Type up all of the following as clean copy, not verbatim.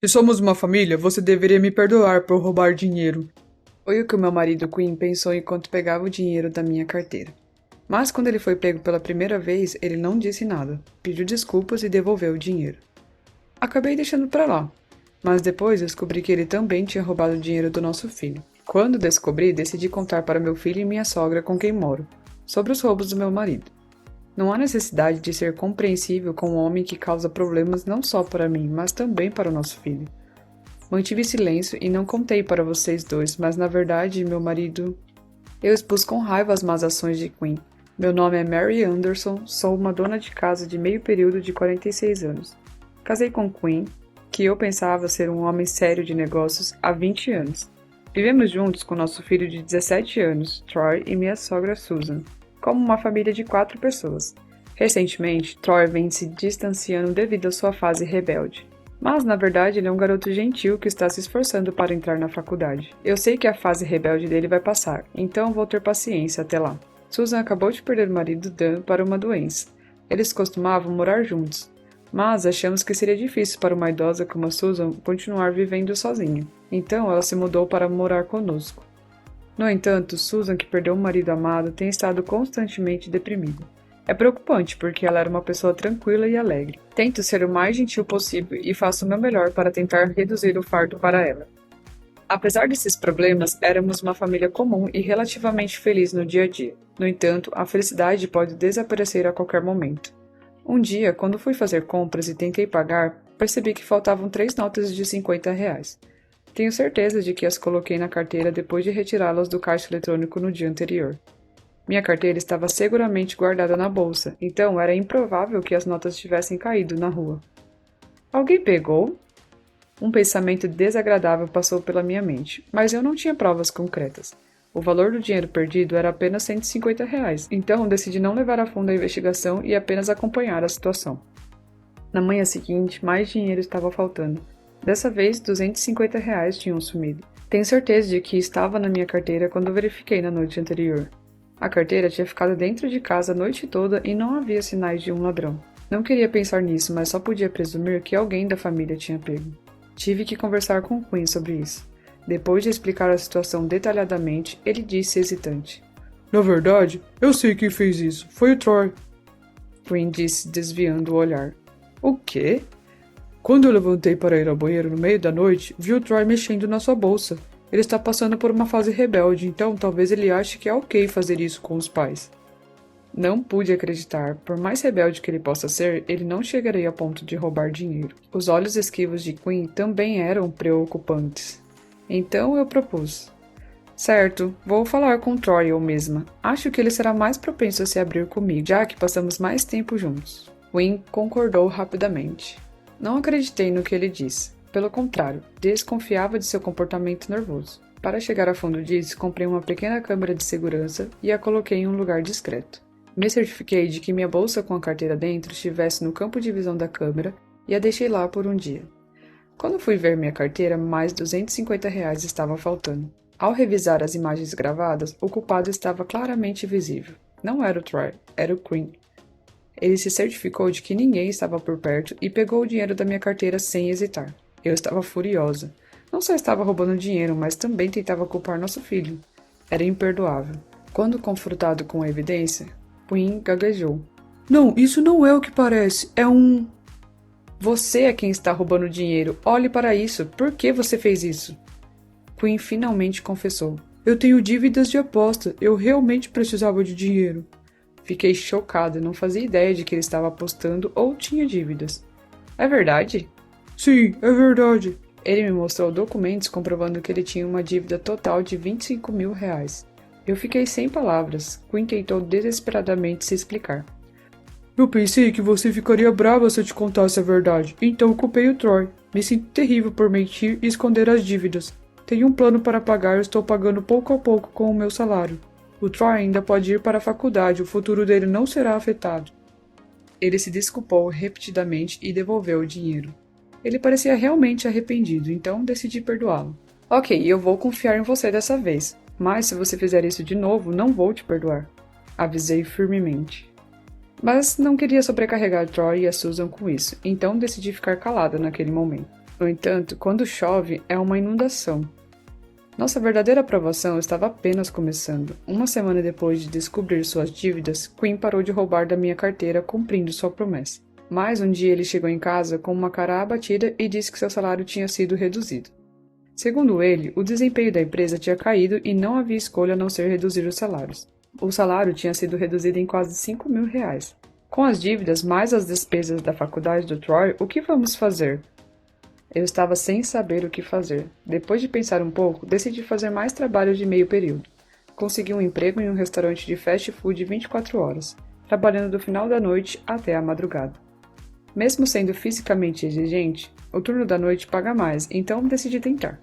Se somos uma família, você deveria me perdoar por roubar dinheiro. Foi o que o meu marido Quinn pensou enquanto pegava o dinheiro da minha carteira. Mas quando ele foi pego pela primeira vez, ele não disse nada, pediu desculpas e devolveu o dinheiro. Acabei deixando pra lá, mas depois descobri que ele também tinha roubado o dinheiro do nosso filho. Quando descobri, decidi contar para meu filho e minha sogra com quem moro, sobre os roubos do meu marido. Não há necessidade de ser compreensível com um homem que causa problemas não só para mim, mas também para o nosso filho. Mantive silêncio e não contei para vocês dois, mas na verdade, meu marido... Eu expus com raiva as más ações de Quinn. Meu nome é Mary Anderson, sou uma dona de casa de meio período de 46 anos. Casei com Quinn, que eu pensava ser um homem sério de negócios, há 20 anos. Vivemos juntos com nosso filho de 17 anos, Troy, e minha sogra Susan, como uma família de 4 pessoas. Recentemente, Troy vem se distanciando devido à sua fase rebelde. Mas, na verdade, ele é um garoto gentil que está se esforçando para entrar na faculdade. Eu sei que a fase rebelde dele vai passar, então vou ter paciência até lá. Susan acabou de perder o marido Dan para uma doença. Eles costumavam morar juntos, mas achamos que seria difícil para uma idosa como a Susan continuar vivendo sozinha. Então ela se mudou para morar conosco. No entanto, Susan, que perdeu um marido amado, tem estado constantemente deprimida. É preocupante porque ela era uma pessoa tranquila e alegre. Tento ser o mais gentil possível e faço o meu melhor para tentar reduzir o fardo para ela. Apesar desses problemas, éramos uma família comum e relativamente feliz no dia a dia. No entanto, a felicidade pode desaparecer a qualquer momento. Um dia, quando fui fazer compras e tentei pagar, percebi que faltavam 3 notas de R$ 50. Tenho certeza de que as coloquei na carteira depois de retirá-las do caixa eletrônico no dia anterior. Minha carteira estava seguramente guardada na bolsa, então era improvável que as notas tivessem caído na rua. Alguém pegou? Um pensamento desagradável passou pela minha mente, mas eu não tinha provas concretas. O valor do dinheiro perdido era apenas R$ 150, então decidi não levar a fundo a investigação e apenas acompanhar a situação. Na manhã seguinte, mais dinheiro estava faltando. Dessa vez, R$ 250 tinham sumido. Tenho certeza de que estava na minha carteira quando verifiquei na noite anterior. A carteira tinha ficado dentro de casa a noite toda e não havia sinais de um ladrão. Não queria pensar nisso, mas só podia presumir que alguém da família tinha pego. Tive que conversar com Quinn sobre isso. Depois de explicar a situação detalhadamente, ele disse hesitante. Na verdade, eu sei quem fez isso. Foi o Troy. Quinn disse, desviando o olhar. O quê? Quando eu levantei para ir ao banheiro no meio da noite, vi o Troy mexendo na sua bolsa. Ele está passando por uma fase rebelde, então talvez ele ache que é ok fazer isso com os pais. Não pude acreditar. Por mais rebelde que ele possa ser, ele não chegaria a ponto de roubar dinheiro. Os olhos esquivos de Quinn também eram preocupantes. Então eu propus. Certo, vou falar com Troy eu mesma. Acho que ele será mais propenso a se abrir comigo, já que passamos mais tempo juntos. Quinn concordou rapidamente. Não acreditei no que ele disse. Pelo contrário, desconfiava de seu comportamento nervoso. Para chegar a fundo disso, comprei uma pequena câmera de segurança e a coloquei em um lugar discreto. Me certifiquei de que minha bolsa com a carteira dentro estivesse no campo de visão da câmera e a deixei lá por um dia. Quando fui ver minha carteira, mais R$ 250 estavam faltando. Ao revisar as imagens gravadas, o culpado estava claramente visível. Não era o Troy, era o Quinn. Ele se certificou de que ninguém estava por perto e pegou o dinheiro da minha carteira sem hesitar. Eu estava furiosa. Não só estava roubando dinheiro, mas também tentava culpar nosso filho. Era imperdoável. Quando confrontado com a evidência, Quinn gaguejou. Não, isso não é o que parece. É um... Você é quem está roubando dinheiro. Olhe para isso. Por que você fez isso? Quinn finalmente confessou. Eu tenho dívidas de aposta. Eu realmente precisava de dinheiro. Fiquei chocada. Não fazia ideia de que ele estava apostando ou tinha dívidas. É verdade? Sim, é verdade. Ele me mostrou documentos comprovando que ele tinha uma dívida total de R$ 25.000. Eu fiquei sem palavras. Quinn tentou desesperadamente se explicar. Eu pensei que você ficaria brava se eu te contasse a verdade, então eu culpei o Troy. Me sinto terrível por mentir e esconder as dívidas. Tenho um plano para pagar e estou pagando pouco a pouco com o meu salário. O Troy ainda pode ir para a faculdade, o futuro dele não será afetado. Ele se desculpou repetidamente e devolveu o dinheiro. Ele parecia realmente arrependido, então decidi perdoá-lo. Ok, eu vou confiar em você dessa vez, mas se você fizer isso de novo, não vou te perdoar. Avisei firmemente. Mas não queria sobrecarregar Troy e a Susan com isso, então decidi ficar calada naquele momento. No entanto, quando chove, é uma inundação. Nossa verdadeira aprovação estava apenas começando. Uma semana depois de descobrir suas dívidas, Quinn parou de roubar da minha carteira, cumprindo sua promessa. Mas um dia ele chegou em casa com uma cara abatida e disse que seu salário tinha sido reduzido. Segundo ele, o desempenho da empresa tinha caído e não havia escolha a não ser reduzir os salários. O salário tinha sido reduzido em quase R$ 5.000. Com as dívidas mais as despesas da faculdade do Troy, o que vamos fazer? Eu estava sem saber o que fazer. Depois de pensar um pouco, decidi fazer mais trabalho de meio período. Consegui um emprego em um restaurante de fast food 24 horas, trabalhando do final da noite até a madrugada. Mesmo sendo fisicamente exigente, o turno da noite paga mais, então decidi tentar.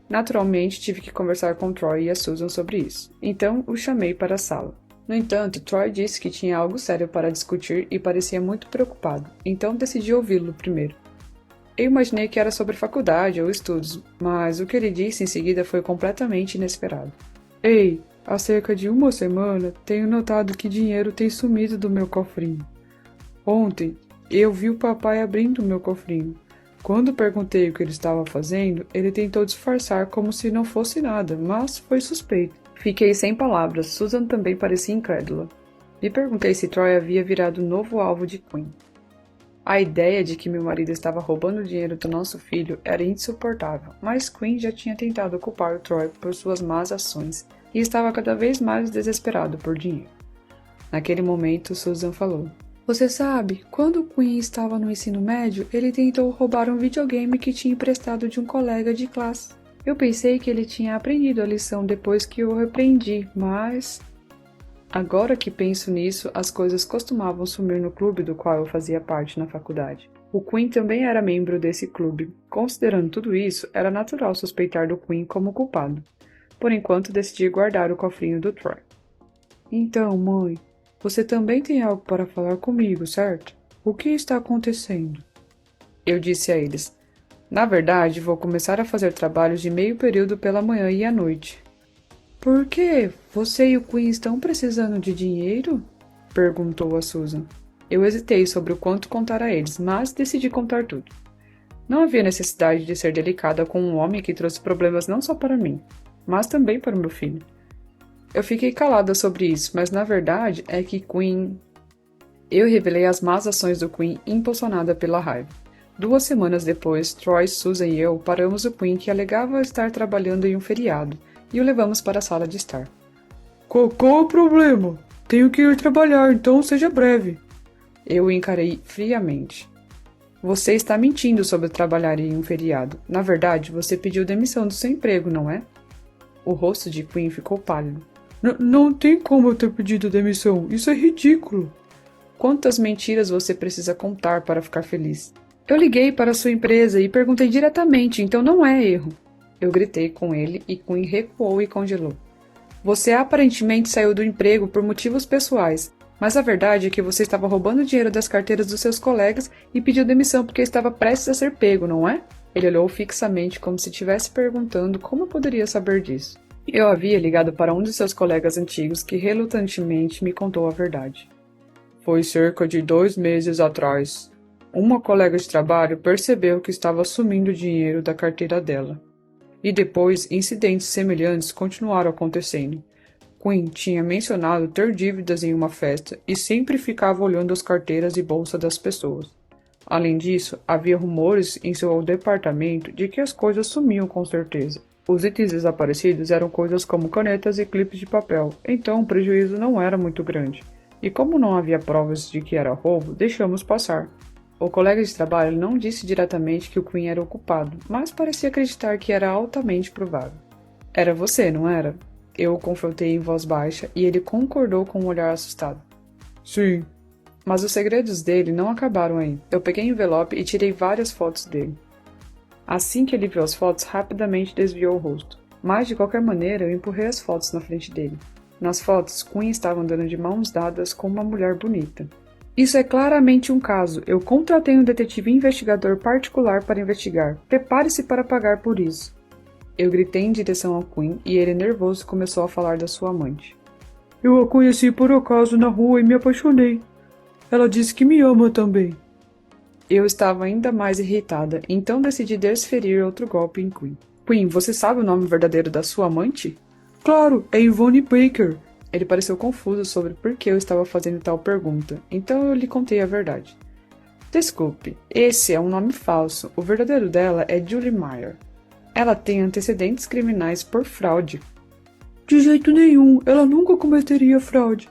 Naturalmente, tive que conversar com Troy e a Susan sobre isso, então o chamei para a sala. No entanto, Troy disse que tinha algo sério para discutir e parecia muito preocupado, então decidi ouvi-lo primeiro. Eu imaginei que era sobre faculdade ou estudos, mas o que ele disse em seguida foi completamente inesperado. Ei, há cerca de uma semana tenho notado que dinheiro tem sumido do meu cofrinho. Ontem, eu vi o papai abrindo o meu cofrinho. Quando perguntei o que ele estava fazendo, ele tentou disfarçar como se não fosse nada, mas foi suspeito. Fiquei sem palavras, Susan também parecia incrédula. Me perguntei se Troy havia virado um novo alvo de Quinn. A ideia de que meu marido estava roubando o dinheiro do nosso filho era insuportável, mas Quinn já tinha tentado culpar o Troy por suas más ações e estava cada vez mais desesperado por dinheiro. Naquele momento, Susan falou: Você sabe, quando Quinn estava no ensino médio, ele tentou roubar um videogame que tinha emprestado de um colega de classe. Eu pensei que ele tinha aprendido a lição depois que o repreendi, mas... Agora que penso nisso, as coisas costumavam sumir no clube do qual eu fazia parte na faculdade. O Quinn também era membro desse clube. Considerando tudo isso, era natural suspeitar do Quinn como culpado. Por enquanto, decidi guardar o cofrinho do Troy. Então, mãe, você também tem algo para falar comigo, certo? O que está acontecendo? Eu disse a eles. Na verdade, vou começar a fazer trabalhos de meio período pela manhã e à noite. Por quê? Você e o Quinn estão precisando de dinheiro? Perguntou a Susan. Eu hesitei sobre o quanto contar a eles, mas decidi contar tudo. Não havia necessidade de ser delicada com um homem que trouxe problemas não só para mim, mas também para o meu filho. Eu fiquei calada sobre isso, mas na verdade é que Quinn... Eu revelei as más ações do Quinn impulsionada pela raiva. 2 semanas depois, Troy, Susan e eu paramos o Quinn que alegava estar trabalhando em um feriado e o levamos para a sala de estar. Qual o problema? Tenho que ir trabalhar, então seja breve. Eu o encarei friamente. Você está mentindo sobre trabalhar em um feriado. Na verdade, você pediu demissão do seu emprego, não é? O rosto de Quinn ficou pálido. Não tem como eu ter pedido demissão. Isso é ridículo. Quantas mentiras você precisa contar para ficar feliz? Eu liguei para a sua empresa e perguntei diretamente, então não é erro. Eu gritei com ele e Quinn recuou e congelou. Você aparentemente saiu do emprego por motivos pessoais, mas a verdade é que você estava roubando dinheiro das carteiras dos seus colegas e pediu demissão porque estava prestes a ser pego, não é? Ele olhou fixamente como se estivesse perguntando como eu poderia saber disso. Eu havia ligado para um de seus colegas antigos que relutantemente me contou a verdade. Foi cerca de 2 meses atrás. Uma colega de trabalho percebeu que estava sumindo dinheiro da carteira dela. E depois, incidentes semelhantes continuaram acontecendo. Quinn tinha mencionado ter dívidas em uma festa e sempre ficava olhando as carteiras e bolsa das pessoas. Além disso, havia rumores em seu departamento de que as coisas sumiam com certeza. Os itens desaparecidos eram coisas como canetas e clipes de papel, então o prejuízo não era muito grande. E como não havia provas de que era roubo, deixamos passar. O colega de trabalho não disse diretamente que o Quinn era o culpado, mas parecia acreditar que era altamente provável. Era você, não era? Eu o confrontei em voz baixa e ele concordou com um olhar assustado. Sim. Mas os segredos dele não acabaram aí. Eu peguei o envelope e tirei várias fotos dele. Assim que ele viu as fotos, rapidamente desviou o rosto. Mas, de qualquer maneira, eu empurrei as fotos na frente dele. Nas fotos, Quinn estava andando de mãos dadas com uma mulher bonita. Isso é claramente um caso. Eu contratei um detetive investigador particular para investigar. Prepare-se para pagar por isso. Eu gritei em direção ao Quinn e ele, nervoso, começou a falar da sua amante. Eu a conheci por acaso na rua e me apaixonei. Ela disse que me ama também. Eu estava ainda mais irritada, então decidi desferir outro golpe em Quinn. Quinn, você sabe o nome verdadeiro da sua amante? Claro, é Yvonne Baker. Ele pareceu confuso sobre por que eu estava fazendo tal pergunta, então eu lhe contei a verdade. Desculpe, esse é um nome falso. O verdadeiro dela é Julie Meyer. Ela tem antecedentes criminais por fraude. De jeito nenhum, ela nunca cometeria fraude.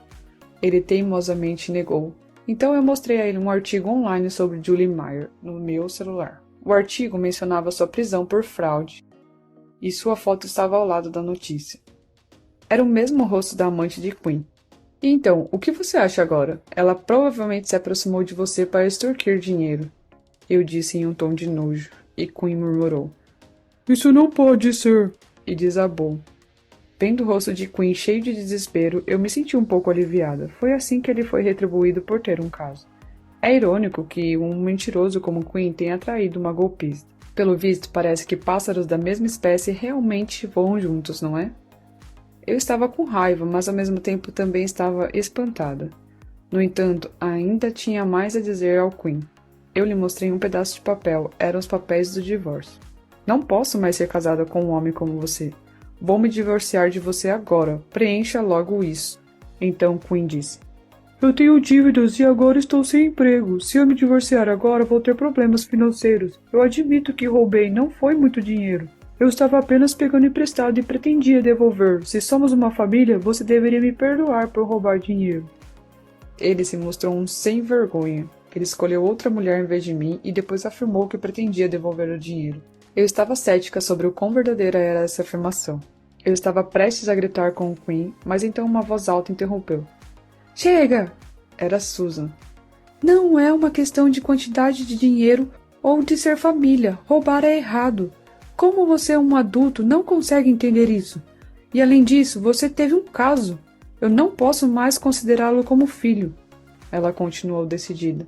Ele teimosamente negou. Então eu mostrei a ele um artigo online sobre Julie Meyer no meu celular. O artigo mencionava sua prisão por fraude, e sua foto estava ao lado da notícia. Era o mesmo rosto da amante de Quinn. E então, o que você acha agora? Ela provavelmente se aproximou de você para extorquir dinheiro. Eu disse em um tom de nojo, e Quinn murmurou. Isso não pode ser! E desabou. Vendo o rosto de Quinn cheio de desespero, eu me senti um pouco aliviada. Foi assim que ele foi retribuído por ter um caso. É irônico que um mentiroso como Quinn tenha atraído uma golpista. Pelo visto, parece que pássaros da mesma espécie realmente voam juntos, não é? Eu estava com raiva, mas ao mesmo tempo também estava espantada. No entanto, ainda tinha mais a dizer ao Quinn. Eu lhe mostrei um pedaço de papel, eram os papéis do divórcio. Não posso mais ser casada com um homem como você. Vou me divorciar de você agora, preencha logo isso. Então Quinn disse. Eu tenho dívidas e agora estou sem emprego. Se eu me divorciar agora, vou ter problemas financeiros. Eu admito que roubei, não foi muito dinheiro. Eu estava apenas pegando emprestado e pretendia devolver. Se somos uma família, você deveria me perdoar por roubar dinheiro. Ele se mostrou um sem vergonha. Ele escolheu outra mulher em vez de mim e depois afirmou que pretendia devolver o dinheiro. Eu estava cética sobre o quão verdadeira era essa afirmação. Eu estava prestes a gritar com o Quinn, mas então uma voz alta interrompeu. Chega! Era Susan. Não é uma questão de quantidade de dinheiro ou de ser família. Roubar é errado. Como você é um adulto, não consegue entender isso. E além disso, você teve um caso. Eu não posso mais considerá-lo como filho. Ela continuou decidida.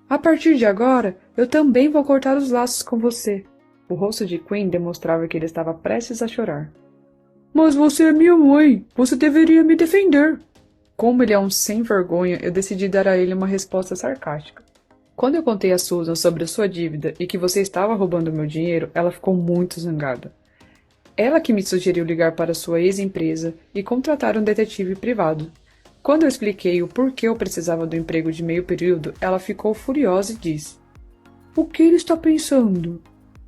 A partir de agora, eu também vou cortar os laços com você. O rosto de Quinn demonstrava que ele estava prestes a chorar. Mas você é minha mãe. Você deveria me defender. Como ele é um sem vergonha, eu decidi dar a ele uma resposta sarcástica. Quando eu contei a Susan sobre a sua dívida e que você estava roubando meu dinheiro, ela ficou muito zangada. Ela que me sugeriu ligar para sua ex-empresa e contratar um detetive privado. Quando eu expliquei o porquê eu precisava do emprego de meio período, ela ficou furiosa e disse: O que ele está pensando?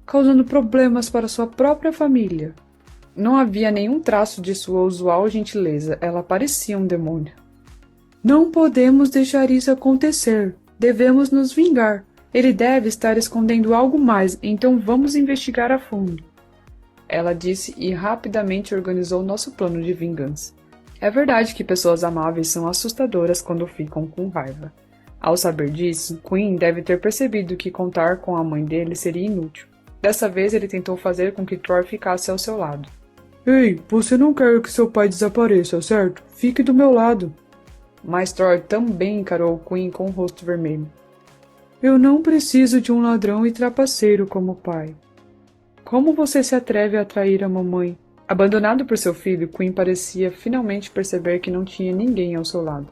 Causando problemas para sua própria família. Não havia nenhum traço de sua usual gentileza, ela parecia um demônio. Não podemos deixar isso acontecer. Devemos nos vingar. Ele deve estar escondendo algo mais, então vamos investigar a fundo. Ela disse e rapidamente organizou nosso plano de vingança. É verdade que pessoas amáveis são assustadoras quando ficam com raiva. Ao saber disso, Quinn deve ter percebido que contar com a mãe dele seria inútil. Dessa vez ele tentou fazer com que Troy ficasse ao seu lado. Ei, você não quer que seu pai desapareça, certo? Fique do meu lado. Mas Troy também encarou Quinn com o rosto vermelho. Eu não preciso de um ladrão e trapaceiro como pai. Como você se atreve a trair a mamãe? Abandonado por seu filho, Quinn parecia finalmente perceber que não tinha ninguém ao seu lado.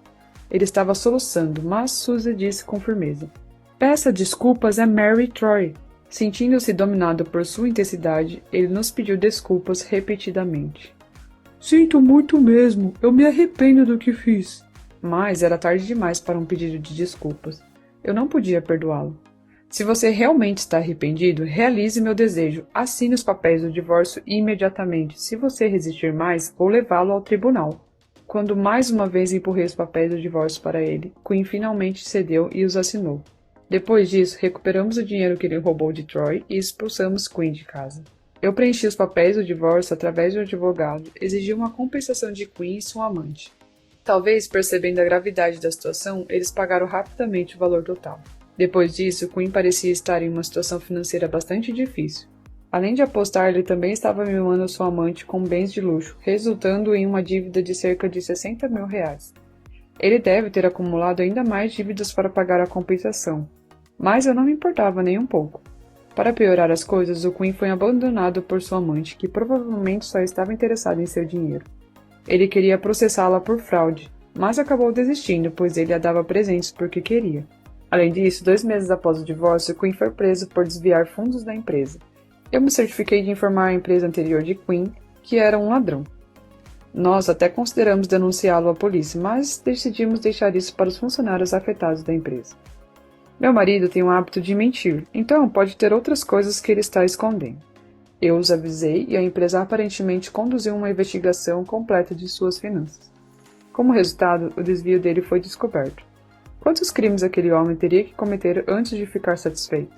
Ele estava soluçando, mas Suzy disse com firmeza. Peça desculpas a Mary Troy. Sentindo-se dominado por sua intensidade, ele nos pediu desculpas repetidamente. Sinto muito mesmo, eu me arrependo do que fiz. Mas era tarde demais para um pedido de desculpas. Eu não podia perdoá-lo. Se você realmente está arrependido, realize meu desejo. Assine os papéis do divórcio imediatamente. Se você resistir mais, vou levá-lo ao tribunal. Quando mais uma vez empurrei os papéis do divórcio para ele, Quinn finalmente cedeu e os assinou. Depois disso, recuperamos o dinheiro que ele roubou de Troy e expulsamos Quinn de casa. Eu preenchi os papéis do divórcio através de um advogado, exigi uma compensação de Quinn e sua amante. Talvez, percebendo a gravidade da situação, eles pagaram rapidamente o valor total. Depois disso, Quinn parecia estar em uma situação financeira bastante difícil. Além de apostar, ele também estava mimando sua amante com bens de luxo, resultando em uma dívida de cerca de 60 mil reais. Ele deve ter acumulado ainda mais dívidas para pagar a compensação, mas eu não me importava nem um pouco. Para piorar as coisas, o Quinn foi abandonado por sua amante, que provavelmente só estava interessada em seu dinheiro. Ele queria processá-la por fraude, mas acabou desistindo, pois ele a dava presentes porque queria. Além disso, 2 meses após o divórcio, Quinn foi preso por desviar fundos da empresa. Eu me certifiquei de informar a empresa anterior de Quinn que era um ladrão. Nós até consideramos denunciá-lo à polícia, mas decidimos deixar isso para os funcionários afetados da empresa. Meu marido tem o hábito de mentir, então pode ter outras coisas que ele está escondendo. Eu os avisei e a empresa aparentemente conduziu uma investigação completa de suas finanças. Como resultado, o desvio dele foi descoberto. Quantos crimes aquele homem teria que cometer antes de ficar satisfeito?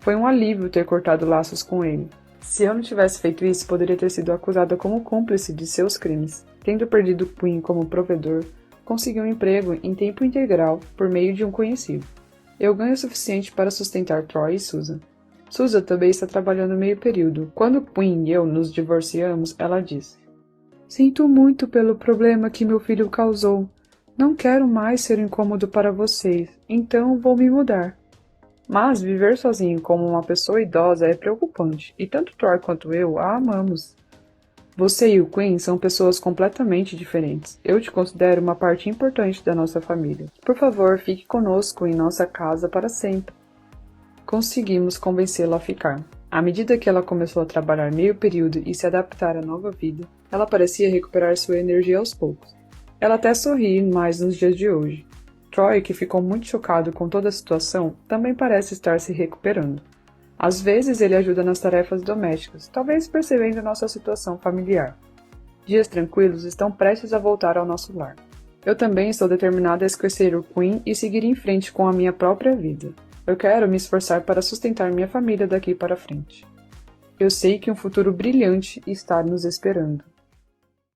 Foi um alívio ter cortado laços com ele. Se eu não tivesse feito isso, poderia ter sido acusada como cúmplice de seus crimes. Tendo perdido Quinn como provedor, consegui um emprego em tempo integral por meio de um conhecido. Eu ganho o suficiente para sustentar Troy e Susan. Susan também está trabalhando meio período. Quando Quinn e eu nos divorciamos, ela disse: "Sinto muito pelo problema que meu filho causou. Não quero mais ser incômodo para vocês, então vou me mudar." Mas viver sozinho como uma pessoa idosa é preocupante, e tanto Troy quanto eu a amamos. Você e o Quinn são pessoas completamente diferentes. Eu te considero uma parte importante da nossa família. Por favor, fique conosco em nossa casa para sempre. Conseguimos convencê-la a ficar. À medida que ela começou a trabalhar meio período e se adaptar à nova vida, ela parecia recuperar sua energia aos poucos. Ela até sorri mais nos dias de hoje. Troy, que ficou muito chocado com toda a situação, também parece estar se recuperando. Às vezes ele ajuda nas tarefas domésticas, talvez percebendo nossa situação familiar. Dias tranquilos estão prestes a voltar ao nosso lar. Eu também estou determinada a esquecer o Quinn e seguir em frente com a minha própria vida. Eu quero me esforçar para sustentar minha família daqui para frente. Eu sei que um futuro brilhante está nos esperando.